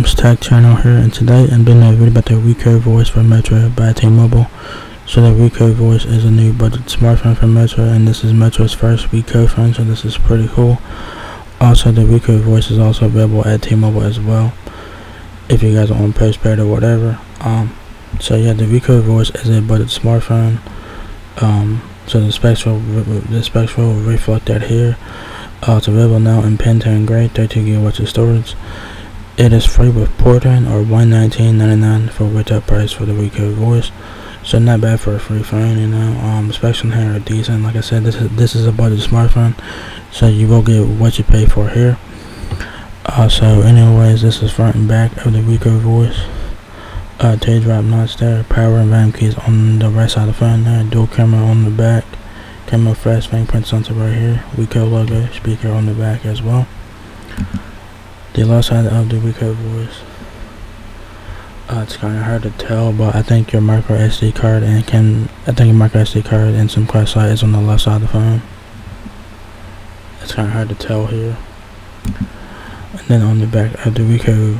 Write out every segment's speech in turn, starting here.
Mom's Tech channel here, and today I'm doing a video about the Wiko VOIX for Metro by T-Mobile. So the Wiko VOIX is a new budget smartphone from Metro, and this is Metro's first Wiko phone, so this is pretty cool. Also, the Wiko VOIX is also available at T-Mobile as well, if you guys are on postpaid or whatever. So yeah, the Wiko VOIX is a budget smartphone. So the specs will reflect that here. It's available now in Pantone Gray, 32GB of storage. It is free with porting, or $119.99 for retail price for the Wiko VOIX. So not bad for a free phone, you know. Specs on here are decent. Like I said, this is a budget smartphone, so you will get what you pay for here. So anyways, this is front and back of the Wiko VOIX. Teardrop notch there, power and volume keys on the right side of the phone there, dual camera on the back, camera flash, fingerprint sensor right here, Wiko logo, speaker on the back as well. The left side of the Wiko VOIX, it's kind of hard to tell, but I think your micro SD card and some crash light is on the left side of the phone. It's kind of hard to tell here. And then on the back of the Wiko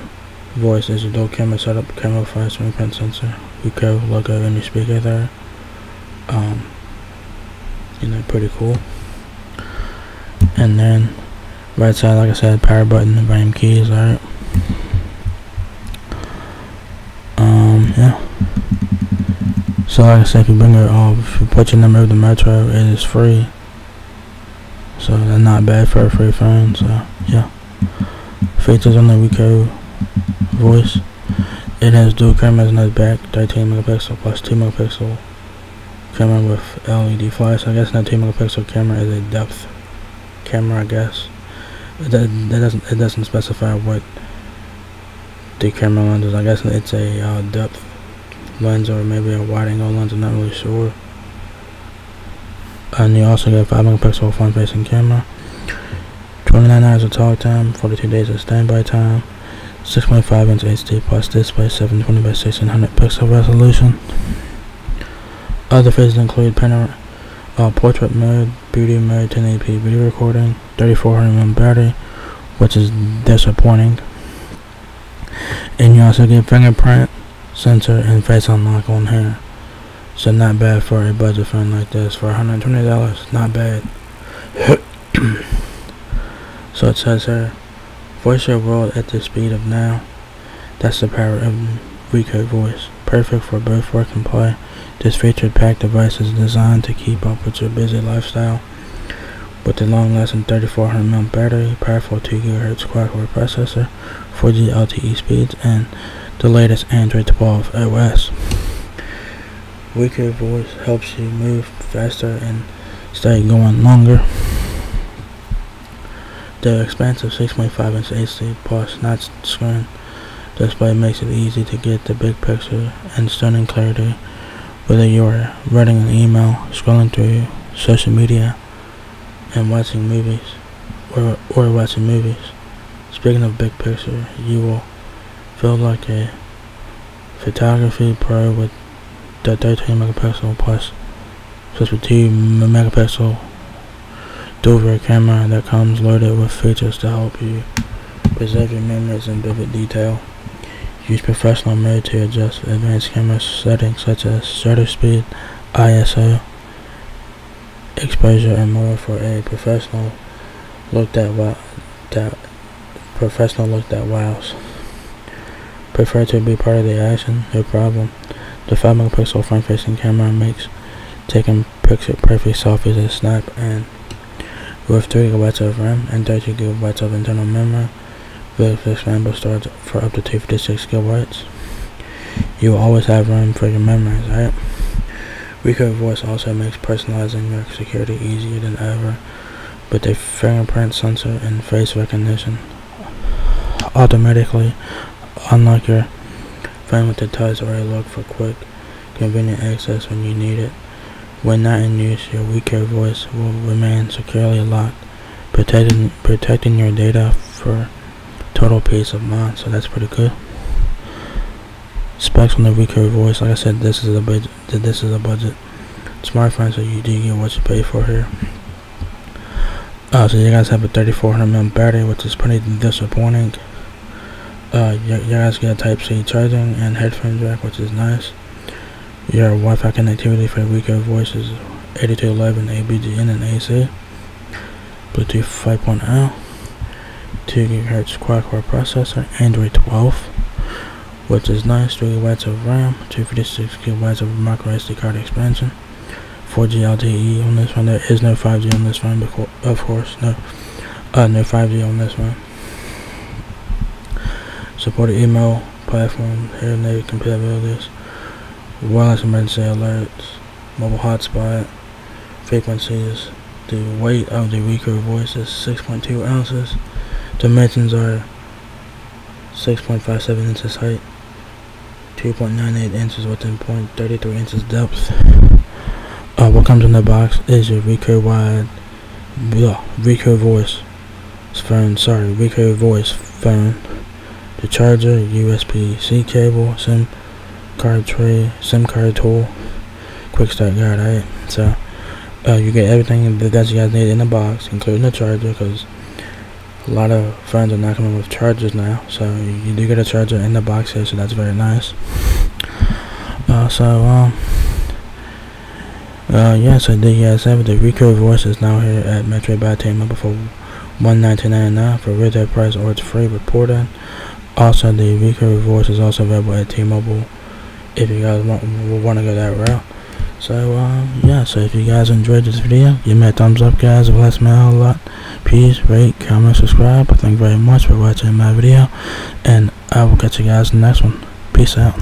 VOIX is a dual camera setup, camera flash, fingerprint sensor, Wiko logo, and your speaker there. You know, pretty cool. And then right side, like I said, power button, volume keys, alright. Yeah. So like I said, if you put your number of the Metro, it is free. So that's not bad for a free phone. So yeah. Features on the Wiko VOIX. It has dual cameras in the back, 13 megapixel plus 2 megapixel camera with LED flash. I guess that 2 megapixel camera is a depth camera, I guess. It doesn't specify what the camera lens is. I guess it's a depth lens or maybe a wide angle lens, I'm not really sure. And you also get 5 megapixel front facing camera, 29 hours of talk time, 42 days of standby time, 6.5 inch HD plus display, 720 by 1600 pixel resolution. Other features include portrait mode, beauty mode, 1080p video recording, 3400 mAh battery, which is disappointing. And you also get fingerprint sensor and face unlock on here. So not bad for a budget phone like this for $120. Not bad. So it says here, voice your world at the speed of now. That's the power of Wiko VOIX. Perfect for both work and play. This feature-packed device is designed to keep up with your busy lifestyle. With the long-lasting 3400 mAh battery, powerful 2 GHz quad-core processor, 4G LTE speeds, and the latest Android 12 OS. Wiko VOIX helps you move faster and stay going longer. The expansive 6.5 inch HD plus notch screen display makes it easy to get the big picture and stunning clarity, whether you are writing an email, scrolling through social media, and watching movies, or watching movies. Speaking of big picture, you will feel like a photography pro with the 13 megapixel plus with 2 megapixel dual rear camera that comes loaded with features to help you preserve your memories in vivid detail. Use professional mode to adjust advanced camera settings such as shutter speed, ISO, exposure, and more for a professional look that wows. Prefer to be part of the action? No problem. The 5 megapixel front facing camera makes taking picture perfect selfies a snap, and with 3 GB of RAM and 30 GB of internal memory with expandable storage for up to 256 GB. You will always have room for your memories, right? Wiko VOIX also makes personalizing your security easier than ever with a fingerprint sensor and face recognition. Automatically unlock your phone with a touch or a look for quick, convenient access when you need it. When not in use, your Wiko VOIX will remain securely locked, protecting your data for total peace of mind. So that's pretty good. Specs on the Wiko VOIX, like I said, this is a budget smartphone, so you do get what you pay for here. So you guys have a 3400 mAh battery, which is pretty disappointing. You guys get a Type-C charging and headphone jack, which is nice. Your Wi-Fi connectivity for Wiko VOIX is 8211 ABGN and AC. Bluetooth 5.0. 2 GHz quad-core processor. Android 12, which is nice. 3 GB of RAM. 256 GB of micro SD card expansion. 4G LTE on this one. There is no 5G on this one, of course. No 5G on this one. Supported email platform, here native compatibilities, wireless emergency alerts, mobile hotspot, frequencies. The weight of the Wiko VOIX is 6.2 ounces. Dimensions are 6.57 inches height, 2.98 inches width, and 0.33 inches depth. What comes in the box is your Wiko VOIX phone, the charger, USB-C cable, SIM card tray, SIM card tool, quick start guide. Alright, so you get everything that you guys need in the box, including the charger, because a lot of phones are not coming with chargers now. So you do get a charger in the box here, so that's very nice. So there you guys have it. The Wiko VOIX is now here at Metro by T-Mobile for $119.99 for retail price, or it's free with port-in. Also, the Wiko VOIX is also available at T-Mobile if you guys want to go that route. So so if you guys enjoyed this video, give me a thumbs up, guys. It lets me out a lot. Please rate, comment, subscribe. Thank you very much for watching my video, and I will catch you guys in the next one. Peace out.